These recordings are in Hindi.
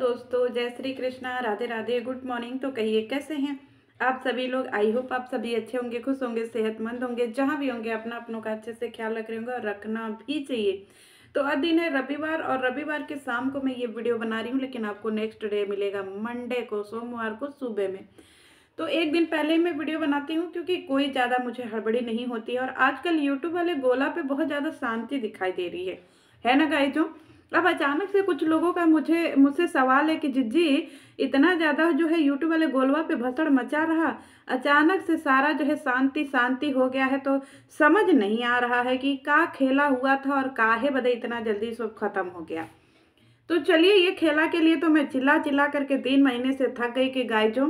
दोस्तों, जय श्री कृष्णा, राधे राधे, गुड मॉर्निंग। तो कहिए कैसे हैं आप सभी लोग। आई होप आप सभी अच्छे होंगे, खुश होंगे, सेहतमंद होंगे। जहां भी होंगे अपना अपनों का अच्छे से ख्याल रख रहे होंगे और रखना भी चाहिए। तो आज दिन है रविवार और रविवार के शाम को मैं ये वीडियो बना रही हूँ, लेकिन आपको नेक्स्ट डे मिलेगा मंडे को, सोमवार को सुबह में। तो एक दिन पहले मैं वीडियो बनाती हूँ क्योंकि कोई ज़्यादा मुझे हड़बड़ी नहीं होती है। और आजकल यूट्यूब वाले गोला पे बहुत ज़्यादा शांति दिखाई दे रही है ना गाइस। जो अब अचानक से कुछ लोगों का मुझसे सवाल है कि जिज्जी इतना ज़्यादा जो है यूट्यूब वाले गोलवा पे भसड़ मचा रहा, अचानक से सारा जो है शांति शांति हो गया है। तो समझ नहीं आ रहा है कि का खेला हुआ था और काहे बदे इतना जल्दी सब खत्म हो गया। तो चलिए, ये खेला के लिए तो मैं चिल्ला चिल्ला करके 3 महीने से थक गई कि गाय जो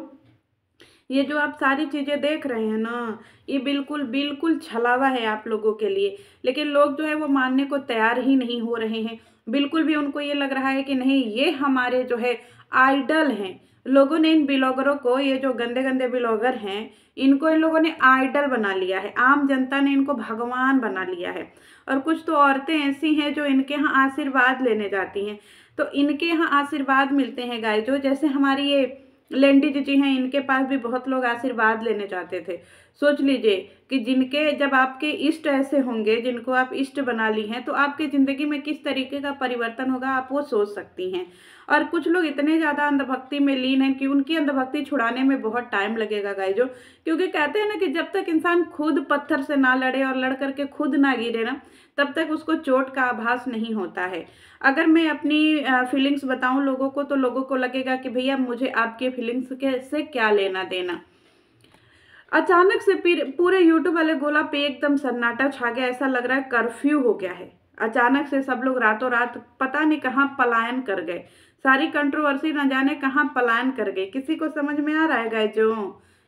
ये जो आप सारी चीज़ें देख रहे हैं ना, ये बिल्कुल बिल्कुल छलावा है आप लोगों के लिए। लेकिन लोग जो है वो मानने को तैयार ही नहीं हो रहे हैं। बिल्कुल भी उनको ये लग रहा है कि नहीं, ये हमारे जो है आइडल हैं। लोगों ने इन ब्लॉगरों को, ये जो गंदे गंदे ब्लॉगर हैं, इनको इन लोगों ने आइडल बना लिया है। आम जनता ने इनको भगवान बना लिया है। और कुछ तो औरतें ऐसी हैं जो इनके यहाँ आशीर्वाद लेने जाती हैं। तो इनके यहाँ आशीर्वाद मिलते हैं गाय जो, जैसे हमारी ये लेंडी जी हैं, इनके पास भी बहुत लोग आशीर्वाद लेने जाते थे। सोच लीजिए कि जिनके, जब आपके इष्ट ऐसे होंगे जिनको आप इष्ट बना ली हैं, तो आपकी ज़िंदगी में किस तरीके का परिवर्तन होगा आप वो सोच सकती हैं। और कुछ लोग इतने ज़्यादा अंधभक्ति में लीन हैं कि उनकी अंधभक्ति छुड़ाने में बहुत टाइम लगेगा गाइस जो, क्योंकि कहते हैं ना कि जब तक इंसान खुद पत्थर से ना लड़े और लड़ करके खुद ना गिरे ना, तब तक उसको चोट का आभास नहीं होता है। अगर मैं अपनी फीलिंग्स बताऊं लोगों को, तो लोगों को लगेगा कि भैया मुझे आपके फीलिंग्स के से क्या लेना देना। अचानक से पूरे यूट्यूब वाले गोला पे एकदम सन्नाटा छा गया। ऐसा लग रहा है कर्फ्यू हो गया है। अचानक से सब लोग रातों रात पता नहीं कहाँ पलायन कर गए। सारी कंट्रोवर्सी न जाने कहाँ पलायन कर गए। किसी को समझ में आ रहा है गाइस जो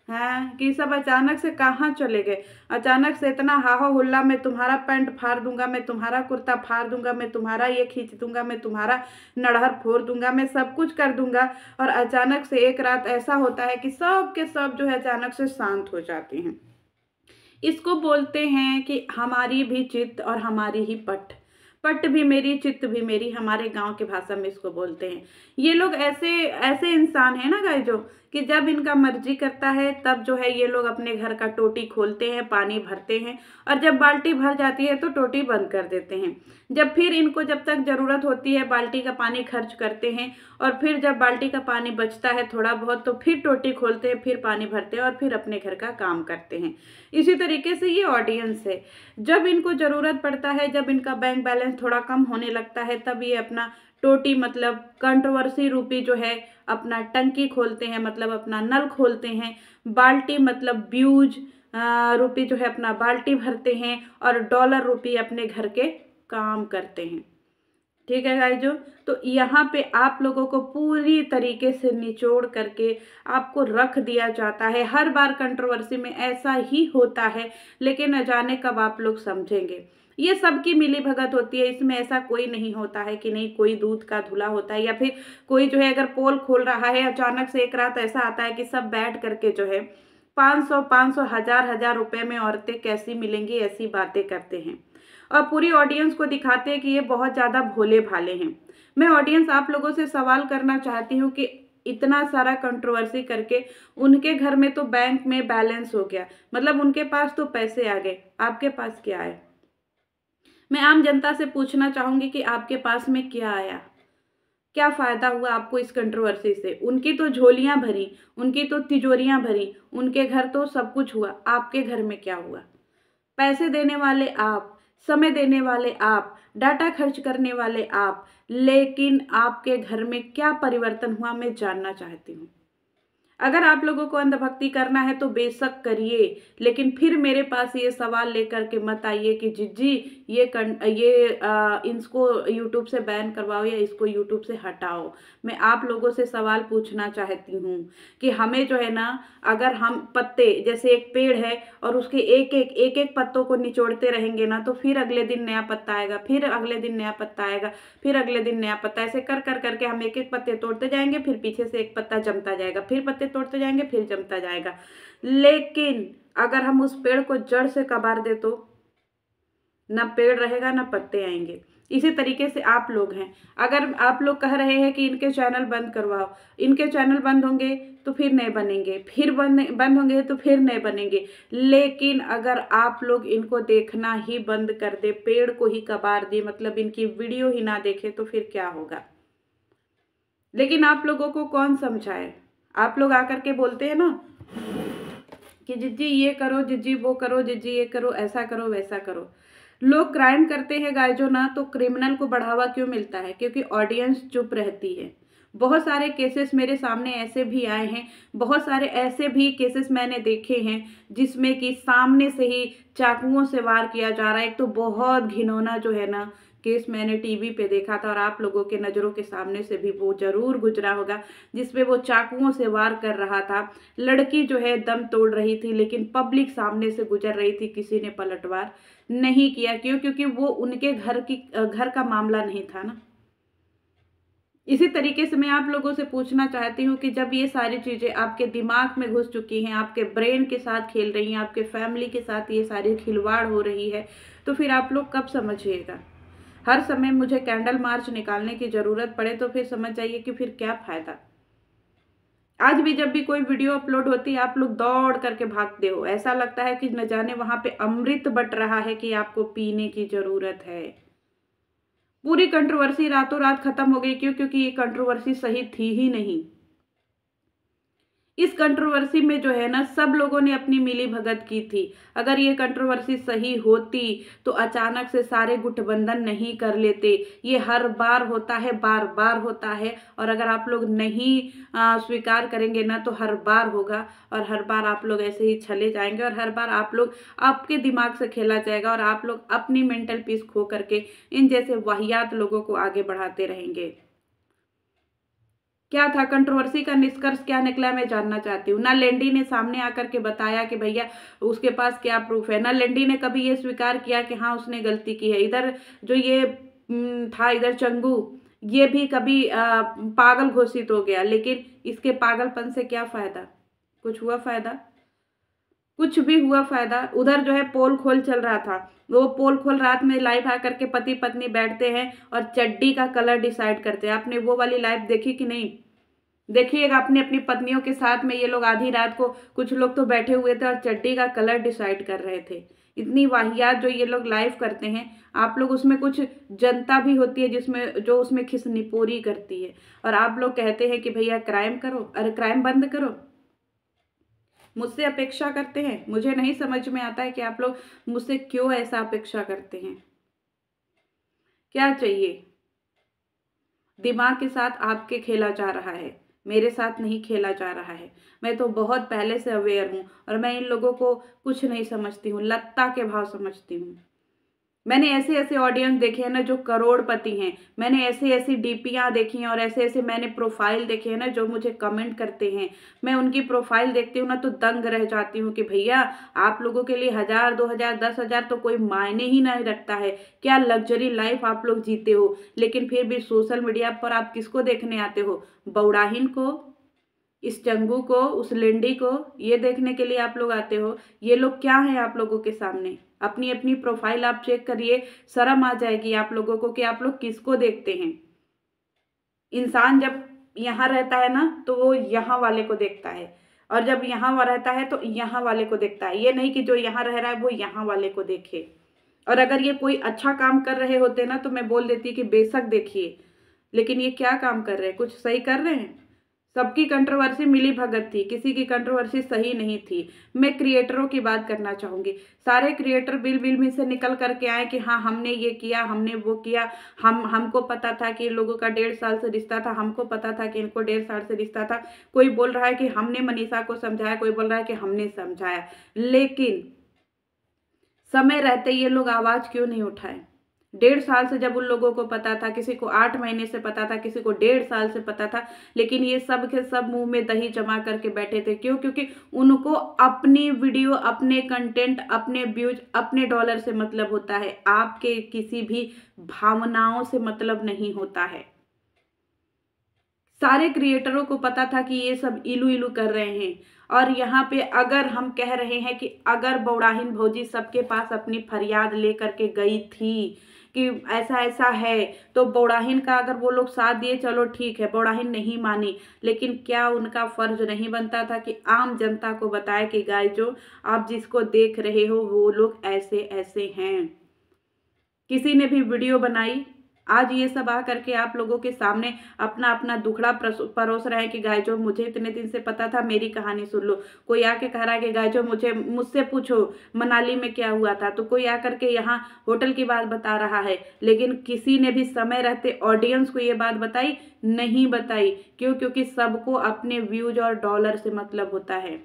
है कि सब अचानक से कहाँ चले गए। अचानक से इतना हाहो हुल्ला, मैं तुम्हारा पैंट फाड़ दूंगा, मैं तुम्हारा कुर्ता फाड़ दूंगा, मैं तुम्हारा ये खींच दूंगा, मैं तुम्हारा नड़हर फोड़ दूंगा, मैं सब कुछ कर दूंगा। और अचानक से एक रात ऐसा होता है कि सब के सब जो है अचानक से शांत हो जाते हैं। इसको बोलते हैं कि हमारी भी चित्त और हमारी ही पट, पट भी मेरी चित्त भी मेरी, हमारे गांव की भाषा में इसको बोलते हैं। ये लोग ऐसे ऐसे इंसान हैं ना गाइस जो, कि जब इनका मर्जी करता है तब जो है ये लोग अपने घर का टोटी खोलते हैं, पानी भरते हैं, और जब बाल्टी भर जाती है तो टोटी बंद कर देते हैं। जब तक ज़रूरत होती है बाल्टी का पानी खर्च करते हैं, और फिर जब बाल्टी का पानी बचता है थोड़ा बहुत तो फिर टोटी खोलते हैं, फिर पानी भरते हैं और फिर अपने घर का काम करते हैं। इसी तरीके से ये ऑडियंस है। जब इनको ज़रूरत पड़ता है, जब इनका बैंक बैलेंस थोड़ा कम होने लगता है, तब ये अपना टोटी मतलब कंट्रोवर्सी रूपी जो है अपना टंकी खोलते हैं, मतलब अपना नल खोलते हैं। बाल्टी मतलब व्यूज रूपी जो है अपना बाल्टी भरते हैं, और डॉलर रूपी अपने घर के काम करते हैं। ठीक है गाइस जो, तो यहाँ पे आप लोगों को पूरी तरीके से निचोड़ करके आपको रख दिया जाता है। हर बार कंट्रोवर्सी में ऐसा ही होता है, लेकिन न जाने कब आप लोग समझेंगे। ये सबकी मिली भगत होती है, इसमें ऐसा कोई नहीं होता है कि नहीं कोई दूध का धुला होता है, या फिर कोई जो है अगर पोल खोल रहा है, अचानक से एक रात ऐसा आता है कि सब बैठ करके जो है 500 हजार हजार रुपए में औरतें कैसी मिलेंगी ऐसी बातें करते हैं, और पूरी ऑडियंस को दिखाते हैं कि ये बहुत ज़्यादा भोले भाले हैं। मैं ऑडियंस आप लोगों से सवाल करना चाहती हूँ कि इतना सारा कंट्रोवर्सी करके उनके घर में तो बैंक में बैलेंस हो गया, मतलब उनके पास तो पैसे आ गए, आपके पास क्या है? मैं आम जनता से पूछना चाहूंगी कि आपके पास में क्या आया, क्या फायदा हुआ आपको इस कंट्रोवर्सी से? उनकी तो झोलियां भरी, उनकी तो तिजोरियां भरी, उनके घर तो सब कुछ हुआ, आपके घर में क्या हुआ? पैसे देने वाले आप, समय देने वाले आप, डाटा खर्च करने वाले आप, लेकिन आपके घर में क्या परिवर्तन हुआ मैं जानना चाहती हूँ। अगर आप लोगों को अंधभक्ति करना है तो बेशक करिए, लेकिन फिर मेरे पास ये सवाल लेकर के मत आइए कि जिज्जी इसको यूट्यूब से बैन करवाओ या इसको यूट्यूब से हटाओ। मैं आप लोगों से सवाल पूछना चाहती हूँ कि हमें जो है ना, अगर हम पत्ते, जैसे एक पेड़ है और उसके एक एक पत्तों को निचोड़ते रहेंगे ना, तो फिर अगले दिन नया पत्ता आएगा, फिर अगले दिन नया पत्ता आएगा, फिर अगले दिन नया पत्ता, ऐसे कर कर करके हम एक एक पत्ते तोड़ते जाएंगे, फिर पीछे से एक पत्ता जमता जाएगा, फिर पत्ते तोड़ते जाएंगे, फिर जमता जाएगा। लेकिन अगर हम उस पेड़ को जड़ से कबाड़ दे तो ना पेड़ रहेगा ना पत्ते आएंगे। इसी तरीके से आप लोग हैं। अगर आप लोग कह रहे हैं कि इनके चैनल बंद करवाओ, इनके चैनल बंद होंगे तो फिर नए बनेंगे, फिर बंद होंगे तो फिर नए बनेंगे। लेकिन अगर आप लोग इनको देखना ही बंद कर दे, पेड़ को ही कबाड़ दिए, मतलब इनकी वीडियो ही ना देखे, तो फिर क्या होगा। लेकिन आप लोगों को कौन समझाए। आप लोग आकर के बोलते हैं ना कि जिज्जी ये करो, जिज्जी वो करो, जिज्जी ये करो, ऐसा करो, वैसा करो। लोग क्राइम करते हैं गाय जो ना, तो क्रिमिनल को बढ़ावा क्यों मिलता है? क्योंकि ऑडियंस चुप रहती है। बहुत सारे केसेस मेरे सामने ऐसे भी आए हैं, बहुत सारे ऐसे भी केसेस मैंने देखे हैं जिसमें कि सामने से ही चाकुओं से वार किया जा रहा है। एक तो बहुत घिनौना जो है ना केस मैंने टीवी पे देखा था, और आप लोगों के नज़रों के सामने से भी वो जरूर गुजरा होगा, जिसमें वो चाकुओं से वार कर रहा था। लड़की जो है दम तोड़ रही थी, लेकिन पब्लिक सामने से गुजर रही थी, किसी ने पलटवार नहीं किया। क्यों? क्योंकि वो उनके घर का मामला नहीं था ना। इसी तरीके से मैं आप लोगों से पूछना चाहती हूँ कि जब ये सारी चीज़ें आपके दिमाग में घुस चुकी हैं, आपके ब्रेन के साथ खेल रही हैं, आपके फैमिली के साथ ये सारी खिलवाड़ हो रही है, तो फिर आप लोग कब समझिएगा। हर समय मुझे कैंडल मार्च निकालने की ज़रूरत पड़े तो फिर समझ जाइए कि फिर क्या फ़ायदा। आज भी जब भी कोई वीडियो अपलोड होती है, आप लोग दौड़ करके भागते हो। ऐसा लगता है कि न जाने वहाँ पे अमृत बट रहा है कि आपको पीने की ज़रूरत है। पूरी कंट्रोवर्सी रातों रात खत्म हो गई। क्यों? क्योंकि ये कंट्रोवर्सी सही थी ही नहीं। इस कंट्रोवर्सी में जो है ना, सब लोगों ने अपनी मिली भगत की थी। अगर ये कंट्रोवर्सी सही होती तो अचानक से सारे गठबंधन नहीं कर लेते। ये हर बार होता है, बार बार होता है, और अगर आप लोग नहीं स्वीकार करेंगे ना तो हर बार होगा, और हर बार आप लोग ऐसे ही चले जाएंगे, और हर बार आप लोग आपके दिमाग से खेला जाएगा, और आप लोग अपनी मेंटल पीस खो करके इन जैसे वाहियात लोगों को आगे बढ़ाते रहेंगे। क्या था कंट्रोवर्सी का निष्कर्ष, क्या निकला, मैं जानना चाहती हूँ। ना लेंडी ने सामने आकर के बताया कि भैया उसके पास क्या प्रूफ है, ना लेंडी ने कभी ये स्वीकार किया कि हाँ उसने गलती की है। इधर जो ये था, इधर चंगू, ये भी कभी पागल घोषित हो गया। लेकिन इसके पागलपन से क्या फायदा? कुछ हुआ फायदा? कुछ भी हुआ फायदा? उधर जो है पोल खोल चल रहा था, वो पोल खोल रात में लाइव आकर के पति पत्नी बैठते हैं और चड्डी का कलर डिसाइड करते हैं। आपने वो वाली लाइव देखी कि नहीं? देखिएगा अपनी अपनी पत्नियों के साथ में ये लोग आधी रात को, कुछ लोग तो बैठे हुए थे और चड्डी का कलर डिसाइड कर रहे थे। इतनी वाहियात जो ये लोग लाइव करते हैं। आप लोग उसमें कुछ जनता भी होती है जिसमें जो उसमें खिसनिपोरी करती है, और आप लोग कहते हैं कि भैया क्राइम करो, अरे क्राइम बंद करो। मुझसे अपेक्षा करते हैं। मुझे नहीं समझ में आता है कि आप लोग मुझसे क्यों ऐसा अपेक्षा करते हैं। क्या चाहिए? दिमाग के साथ आपके खेला जा रहा है, मेरे साथ नहीं खेला जा रहा है। मैं तो बहुत पहले से अवेयर हूँ, और मैं इन लोगों को कुछ नहीं समझती हूँ, लत्ता के भाव समझती हूँ। मैंने ऐसे ऐसे ऑडियंस देखे हैं ना जो करोड़पति हैं। मैंने ऐसी ऐसी डीपियाँ देखी हैं, और ऐसे ऐसे मैंने प्रोफाइल देखे हैं ना जो मुझे कमेंट करते हैं। मैं उनकी प्रोफाइल देखती हूँ ना तो दंग रह जाती हूँ कि भैया आप लोगों के लिए 1000, 2000, 10,000 तो कोई मायने ही नहीं रखता है। क्या लग्जरी लाइफ आप लोग जीते हो, लेकिन फिर भी सोशल मीडिया पर आप किसको देखने आते हो? बौड़ाहिन को, इस चंगू को, उस लेंडी को, ये देखने के लिए आप लोग आते हो। ये लोग क्या है आप लोगों के सामने? अपनी अपनी प्रोफाइल आप चेक करिए, शर्म आ जाएगी आप लोगों को कि आप लोग किसको देखते हैं। इंसान जब यहाँ रहता है ना तो वो यहाँ वाले को देखता है, और जब यहाँ रहता है तो यहाँ वाले को देखता है। ये नहीं कि जो यहाँ रह रहा है वो यहाँ वाले को देखे। और अगर ये कोई अच्छा काम कर रहे होते ना तो मैं बोल देती कि बेशक देखिए, लेकिन ये क्या काम कर रहे हैं? कुछ सही कर रहे हैं? सबकी कंट्रोवर्सी मिली भगत थी, किसी की कंट्रोवर्सी सही नहीं थी। मैं क्रिएटरों की बात करना चाहूँगी। सारे क्रिएटर बिल बिल में से निकल करके आए कि हाँ हमने ये किया, हमने वो किया, हमको पता था कि इन लोगों का 1.5 साल से रिश्ता था, हमको पता था कि इनको 1.5 साल से रिश्ता था। कोई बोल रहा है कि हमने मनीषा को समझाया, कोई बोल रहा है कि हमने समझाया। लेकिन समय रहते ये लोग आवाज़ क्यों नहीं उठाए? 1.5 साल से जब उन लोगों को पता था, किसी को 8 महीने से पता था, किसी को 1.5 साल से पता था, लेकिन ये सब के सब मुंह में दही जमा करके बैठे थे। क्यों? क्योंकि उनको अपनी वीडियो, अपने कंटेंट, अपने व्यूज, अपने डॉलर से मतलब होता है। आपके किसी भी भावनाओं से मतलब नहीं होता है। सारे क्रिएटरों को पता था कि ये सब इलू इलू कर रहे हैं, और यहाँ पे अगर हम कह रहे हैं कि अगर बौड़ाहिन भौजी सबके पास अपनी फरियाद लेकर के गई थी कि ऐसा ऐसा है, तो बौड़ाहिन का अगर वो लोग साथ दिए चलो ठीक है, बौड़ाहिन नहीं मानी, लेकिन क्या उनका फर्ज नहीं बनता था कि आम जनता को बताए कि गाय जो आप जिसको देख रहे हो वो लोग ऐसे ऐसे हैं। किसी ने भी वीडियो बनाई, आज ये सब आ करके आप लोगों के सामने अपना अपना दुखड़ा परोस रहे हैं कि गाय जो मुझे इतने दिन से पता था, मेरी कहानी सुन लो। कोई आके कह रहा है कि गाय जो मुझसे पूछो मनाली में क्या हुआ था, तो कोई आकर के यहाँ होटल की बात बता रहा है, लेकिन किसी ने भी समय रहते ऑडियंस को ये बात बताई नहीं बताई। क्यों? क्योंकि सबको अपने व्यूज और डॉलर से मतलब होता है।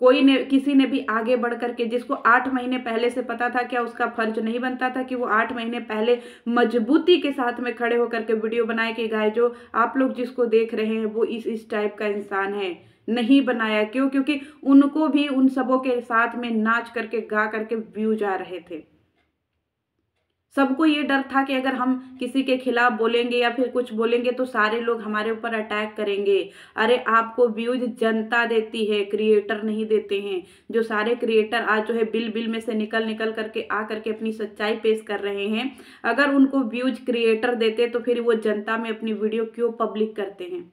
कोई ने किसी ने भी आगे बढ़ करके, जिसको 8 महीने पहले से पता था, क्या उसका फर्ज नहीं बनता था कि वो 8 महीने पहले मजबूती के साथ में खड़े होकर के वीडियो बनाए कि गाय जो आप लोग जिसको देख रहे हैं वो इस टाइप का इंसान है। नहीं बनाया। क्यों? क्योंकि उनको भी उन सबों के साथ में नाच करके गा करके व्यूज आ रहे थे। सबको ये डर था कि अगर हम किसी के खिलाफ बोलेंगे या फिर कुछ बोलेंगे तो सारे लोग हमारे ऊपर अटैक करेंगे। अरे आपको व्यूज जनता देती है, क्रिएटर नहीं देते हैं। जो सारे क्रिएटर आज जो है बिल बिल में से निकल निकल करके आ करके अपनी सच्चाई पेश कर रहे हैं, अगर उनको व्यूज क्रिएटर देते तो फिर वो जनता में अपनी वीडियो क्यों पब्लिक करते हैं?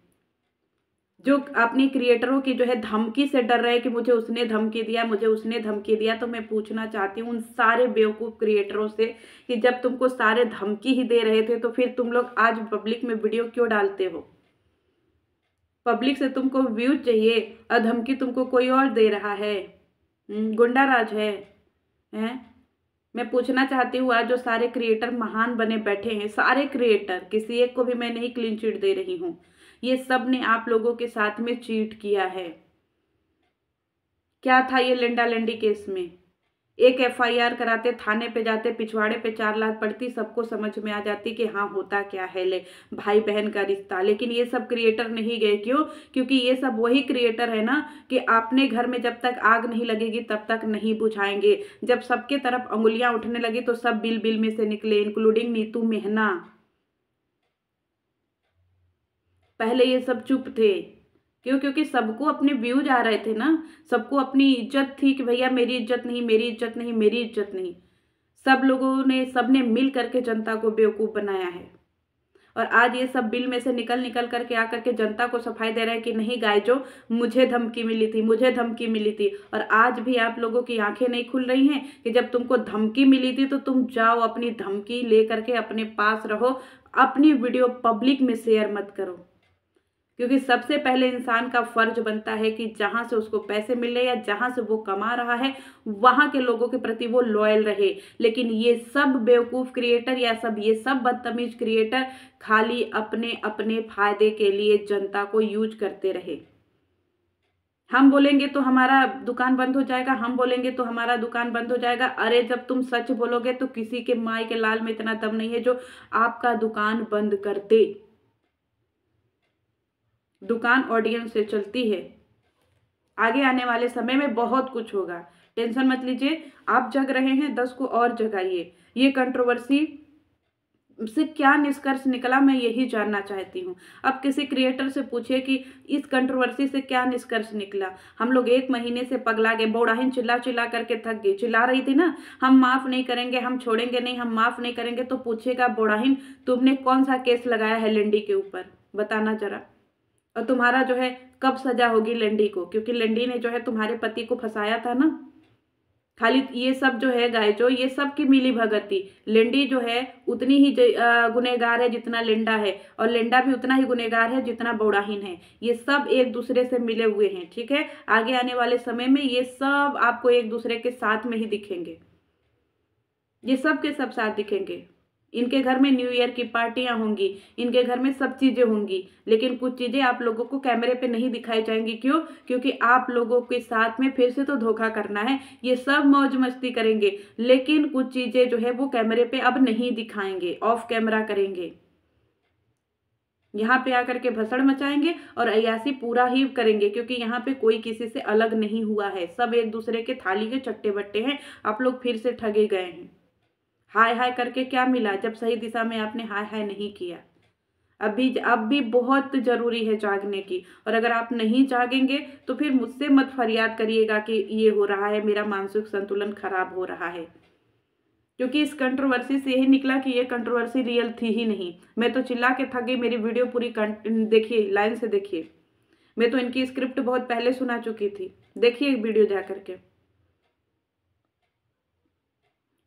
जो अपनी क्रिएटरों की जो है धमकी से डर रहे कि मुझे उसने धमकी दिया, मुझे उसने धमकी दिया, तो मैं पूछना चाहती हूँ उन सारे बेवकूफ़ क्रिएटरों से कि जब तुमको सारे धमकी ही दे रहे थे तो फिर तुम लोग आज पब्लिक में वीडियो क्यों डालते हो? पब्लिक से तुमको व्यूज चाहिए और धमकी तुमको कोई और दे रहा है। गुंडा राज है। हैं? मैं पूछना चाहती हूँ आज जो सारे क्रिएटर महान बने बैठे हैं, सारे क्रिएटर, किसी एक को भी मैं नहीं क्लीन चिट दे रही हूँ, ये सब ने आप लोगों के साथ में चीट किया है। क्या था ये लेंडा लेंडी केस में? एक एफआईआर कराते, थाने पे जाते, पिछवाड़े पे 4 लाख पड़ती, सबको समझ में आ जाती कि हाँ होता क्या है, ले भाई बहन का रिश्ता। लेकिन ये सब क्रिएटर नहीं गए। क्यों? क्योंकि ये सब वही क्रिएटर है ना कि अपने घर में जब तक आग नहीं लगेगी तब तक नहीं बुझाएंगे। जब सबके तरफ अंगुलियां उठने लगी तो सब बिल बिल में से निकले, इंक्लूडिंग नीतू मेहना। पहले ये सब चुप थे। क्यों? क्योंकि सबको अपने व्यूज आ रहे थे ना, सबको अपनी इज्जत थी कि भैया मेरी इज्जत नहीं, मेरी इज्जत नहीं, मेरी इज्जत नहीं। सब लोगों ने, सबने मिल करके जनता को बेवकूफ बनाया है। और आज ये सब बिल में से निकल निकल करके आकर के जनता को सफाई दे रहे हैं कि नहीं गाय जो मुझे धमकी मिली थी, मुझे धमकी मिली थी। और आज भी आप लोगों की आंखें नहीं खुल रही हैं कि जब तुमको धमकी मिली थी तो तुम जाओ अपनी धमकी ले करके अपने पास रहो, अपनी वीडियो पब्लिक में शेयर मत करो। क्योंकि सबसे पहले इंसान का फर्ज बनता है कि जहां से उसको पैसे मिल रहे या जहां से वो कमा रहा है वहां के लोगों के प्रति वो लॉयल रहे। लेकिन ये सब बेवकूफ क्रिएटर या ये सब बदतमीज क्रिएटर खाली अपने अपने फायदे के लिए जनता को यूज करते रहे। हम बोलेंगे तो हमारा दुकान बंद हो जाएगा, हम बोलेंगे तो हमारा दुकान बंद हो जाएगा। अरे जब तुम सच बोलोगे तो किसी के माई के लाल में इतना दम नहीं है जो आपका दुकान बंद कर दे। दुकान ऑडियंस से चलती है। आगे आने वाले समय में बहुत कुछ होगा, टेंशन मत लीजिए। आप जग रहे हैं, 10 को और जगाइए। ये कंट्रोवर्सी से क्या निष्कर्ष निकला, मैं यही जानना चाहती हूँ। अब किसी क्रिएटर से पूछिए कि इस कंट्रोवर्सी से क्या निष्कर्ष निकला। हम लोग 1 महीने से पगला गए, बौड़ाहिन चिल्ला चिल्ला करके थक गई, चिल्ला रही थी ना, हम माफ नहीं करेंगे, हम छोड़ेंगे नहीं, हम माफ नहीं करेंगे। तो पूछेगा बौड़ाहिन तुमने कौन सा केस लगाया है लेंडी के ऊपर, बताना जरा। और तुम्हारा जो है कब सजा होगी लेंडी को? क्योंकि लेंडी ने जो है तुम्हारे पति को फंसाया था ना। खाली ये सब जो है गाय जो, ये सब की मिली भगत थी। लेंडी जो है उतनी ही गुनहगार है जितना लेंडा है, और लेंडा भी उतना ही गुनहगार है जितना बौड़ाहिन है। ये सब एक दूसरे से मिले हुए हैं। ठीक है, आगे आने वाले समय में ये सब आपको एक दूसरे के साथ में ही दिखेंगे, ये सब के सब साथ दिखेंगे। इनके घर में न्यू ईयर की पार्टियां होंगी, इनके घर में सब चीजें होंगी, लेकिन कुछ चीजें आप लोगों को कैमरे पे नहीं दिखाई जाएंगी। क्यों? क्योंकि आप लोगों के साथ में फिर से तो धोखा करना है। ये सब मौज मस्ती करेंगे, लेकिन कुछ चीजें जो है वो कैमरे पे अब नहीं दिखाएंगे, ऑफ कैमरा करेंगे। यहाँ पे आकर के भसड़ मचाएंगे और अय्यासी पूरा ही करेंगे, क्योंकि यहाँ पे कोई किसी से अलग नहीं हुआ है, सब एक दूसरे के थाली के चट्टे बट्टे हैं। आप लोग फिर से ठगे गए हैं। हाय हाय करके क्या मिला जब सही दिशा में आपने हाय हाय नहीं किया? अब भी बहुत जरूरी है जागने की। और अगर आप नहीं जागेंगे तो फिर मुझसे मत फरियाद करिएगा कि ये हो रहा है, मेरा मानसिक संतुलन खराब हो रहा है। क्योंकि इस कंट्रोवर्सी से यही निकला कि ये कंट्रोवर्सी रियल थी ही नहीं। मैं तो चिल्ला के थक गई, मेरी वीडियो पूरी देखिए, लाइन से देखिए। मैं तो इनकी स्क्रिप्ट बहुत पहले सुना चुकी थी, देखिए वीडियो जा करके।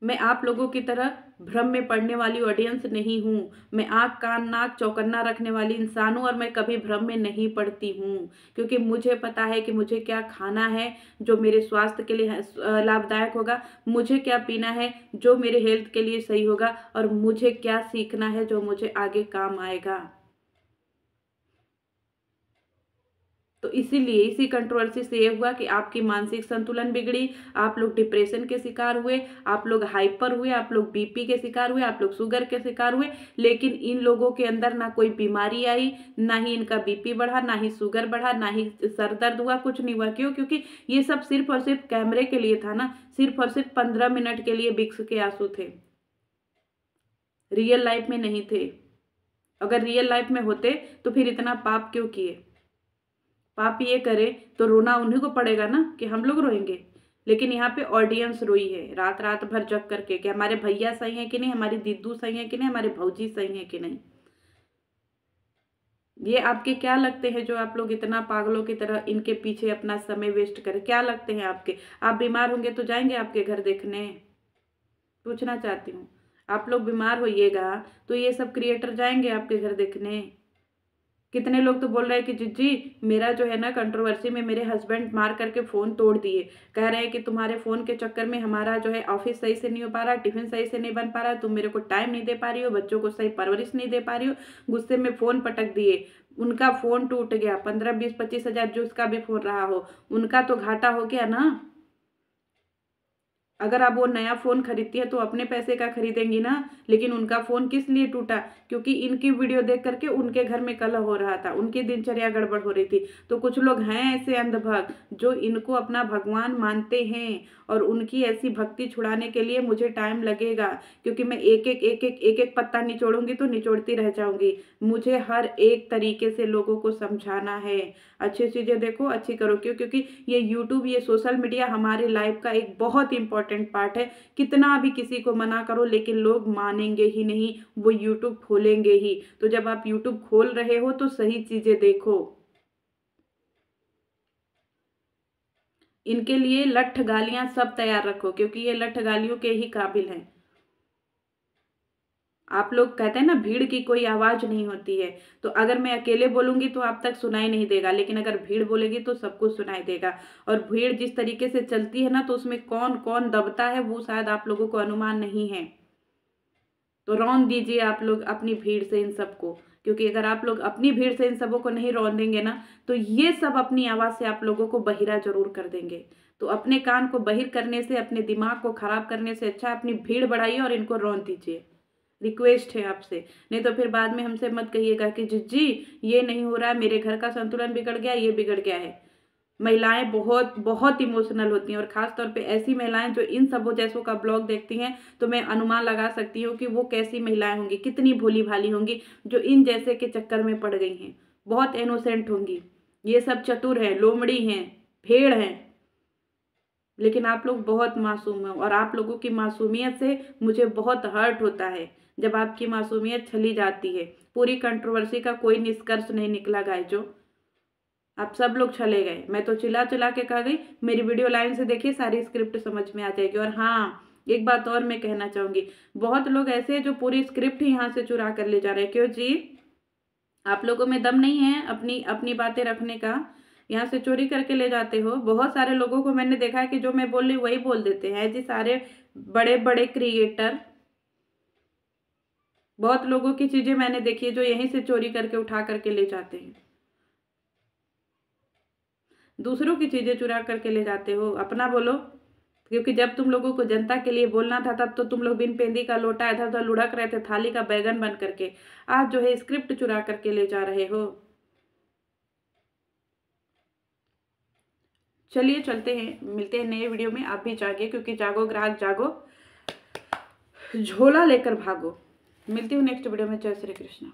मैं आप लोगों की तरह भ्रम में पड़ने वाली ऑडियंस नहीं हूँ। मैं आँख कान नाक चौकन्ना रखने वाली इंसान हूँ और मैं कभी भ्रम में नहीं पड़ती हूँ, क्योंकि मुझे पता है कि मुझे क्या खाना है जो मेरे स्वास्थ्य के लिए लाभदायक होगा, मुझे क्या पीना है जो मेरे हेल्थ के लिए सही होगा, और मुझे क्या सीखना है जो मुझे आगे काम आएगा। तो इसीलिए इसी कंट्रोवर्सी से ये हुआ कि आपकी मानसिक संतुलन बिगड़ी, आप लोग डिप्रेशन के शिकार हुए, आप लोग हाइपर हुए, आप लोग बीपी के शिकार हुए, आप लोग शुगर के शिकार हुए। लेकिन इन लोगों के अंदर ना कोई बीमारी आई, ना ही इनका बीपी बढ़ा, ना ही शुगर बढ़ा, ना ही सर दर्द हुआ, कुछ नहीं हुआ। क्यों? क्योंकि ये सब सिर्फ और सिर्फ कैमरे के लिए था ना, सिर्फ और सिर्फ 15 मिनट के लिए बिक्स के आंसू थे, रियल लाइफ में नहीं थे। अगर रियल लाइफ में होते तो फिर इतना पाप क्यों किए? पाप ये करे तो रोना उन्हीं को पड़ेगा ना, कि हम लोग रोएंगे। लेकिन यहाँ पे ऑडियंस रोई है रात रात भर जग करके कि हमारे भैया सही है कि नहीं, हमारी दीदू सही है कि नहीं, हमारे भौजी सही है कि नहीं। ये आपके क्या लगते हैं जो आप लोग इतना पागलों की तरह इनके पीछे अपना समय वेस्ट करें? क्या लगते हैं आपके? आप बीमार होंगे तो जाएंगे आपके घर देखने? पूछना चाहती हूँ, आप लोग बीमार होइएगा तो ये सब क्रिएटर जाएंगे आपके घर देखने? कितने लोग तो बोल रहे हैं कि जिज्जी मेरा जो है ना कंट्रोवर्सी में मेरे हस्बैंड मार करके फ़ोन तोड़ दिए। कह रहे हैं कि तुम्हारे फ़ोन के चक्कर में हमारा जो है ऑफिस सही से नहीं हो पा रहा, टिफिन सही से नहीं बन पा रहा, तुम मेरे को टाइम नहीं दे पा रही हो, बच्चों को सही परवरिश नहीं दे पा रही हो। गुस्से में फ़ोन पटक दिए, उनका फ़ोन टूट गया। 15-20-25 हज़ार जो उसका भी फ़ोन रहा हो, उनका तो घाटा हो गया ना। अगर आप वो नया फ़ोन खरीदती है तो अपने पैसे का खरीदेंगी ना। लेकिन उनका फ़ोन किस लिए टूटा? क्योंकि इनकी वीडियो देख करके उनके घर में कलह हो रहा था, उनकी दिनचर्या गड़बड़ हो रही थी। तो कुछ लोग हैं ऐसे अंधभक्त जो इनको अपना भगवान मानते हैं, और उनकी ऐसी भक्ति छुड़ाने के लिए मुझे टाइम लगेगा, क्योंकि मैं एक एक पत्ता निचोड़ूंगी तो निचोड़ती रह जाऊंगी। मुझे हर एक तरीके से लोगों को समझाना है। अच्छी चीज़ें देखो, अच्छी करो। क्यों? क्योंकि ये यूट्यूब, ये सोशल मीडिया हमारे लाइफ का एक बहुत इंपॉर्टेंट पार्ट है। कितना भी किसी को मना करो लेकिन लोग मानेंगे ही नहीं, वो यूट्यूब खोलेंगे ही। तो जब आप यूट्यूब खोल रहे हो तो सही चीज़ें देखो। इनके लिए लठ गालियां सब तैयार रखो, क्योंकि ये लठ गालियों के ही काबिल हैं। आप लोग कहते हैं ना भीड़ की कोई आवाज नहीं होती है, तो अगर मैं अकेले बोलूंगी तो आप तक सुनाई नहीं देगा, लेकिन अगर भीड़ बोलेगी तो सबको सुनाई देगा। और भीड़ जिस तरीके से चलती है ना, तो उसमें कौन कौन दबता है वो शायद आप लोगों को अनुमान नहीं है। तो रौन दीजिए आप लोग अपनी भीड़ से इन सबको, क्योंकि अगर आप लोग अपनी भीड़ से इन सबों को नहीं रौन देंगे ना, तो ये सब अपनी आवाज़ से आप लोगों को बहिरा जरूर कर देंगे। तो अपने कान को बहिर करने से, अपने दिमाग को खराब करने से अच्छा अपनी भीड़ बढ़ाइए और इनको रौन दीजिए। रिक्वेस्ट है आपसे। नहीं तो फिर बाद में हमसे मत कहिएगा कि जिज्जी ये नहीं हो रहा है, मेरे घर का संतुलन बिगड़ गया, ये बिगड़ गया है। महिलाएं बहुत बहुत इमोशनल होती हैं, और ख़ास तौर पे ऐसी महिलाएं जो इन सबों जैसों का ब्लॉग देखती हैं, तो मैं अनुमान लगा सकती हूँ कि वो कैसी महिलाएं होंगी, कितनी भोली भाली होंगी जो इन जैसे के चक्कर में पड़ गई हैं। बहुत इनोसेंट होंगी। ये सब चतुर हैं, लोमड़ी हैं, भेड़ हैं। लेकिन आप लोग बहुत मासूम हैं, और आप लोगों की मासूमियत से मुझे बहुत हर्ट होता है जब आपकी मासूमियत छली जाती है। पूरी कंट्रोवर्सी का कोई निष्कर्ष नहीं निकला गाइस। जो आप सब लोग चले गए, मैं तो चिल्ला चिल्ला के कह गई। मेरी वीडियो लाइन से देखिए, सारी स्क्रिप्ट समझ में आ जाएगी। और हाँ, एक बात और मैं कहना चाहूंगी, बहुत लोग ऐसे हैं जो पूरी स्क्रिप्ट ही यहाँ से चुरा कर ले जा रहे हैं। क्यों जी? आप लोगों में दम नहीं है अपनी अपनी बातें रखने का? यहाँ से चोरी करके ले जाते हो। बहुत सारे लोगों को मैंने देखा है कि जो मैं बोल रही वही बोल देते हैं जी, सारे बड़े बड़े क्रिएटर। बहुत लोगों की चीजें मैंने देखी है जो यहीं से चोरी करके उठा करके ले जाते हैं। दूसरों की चीजें चुरा करके ले जाते हो, अपना बोलो। क्योंकि जब तुम लोगों को जनता के लिए बोलना था, तब तो तुम लोग बिन पेंदी का लोटा इधर उधर लुढ़क रहे थे, थाली का बैगन बन करके। आज जो है स्क्रिप्ट चुरा करके ले जा रहे हो। चलिए चलते हैं, मिलते हैं नए वीडियो में। आप भी जागिए, क्योंकि जागो ग्राहक जागो, झोला लेकर भागो। मिलती हूँ नेक्स्ट वीडियो में। जय श्री कृष्ण।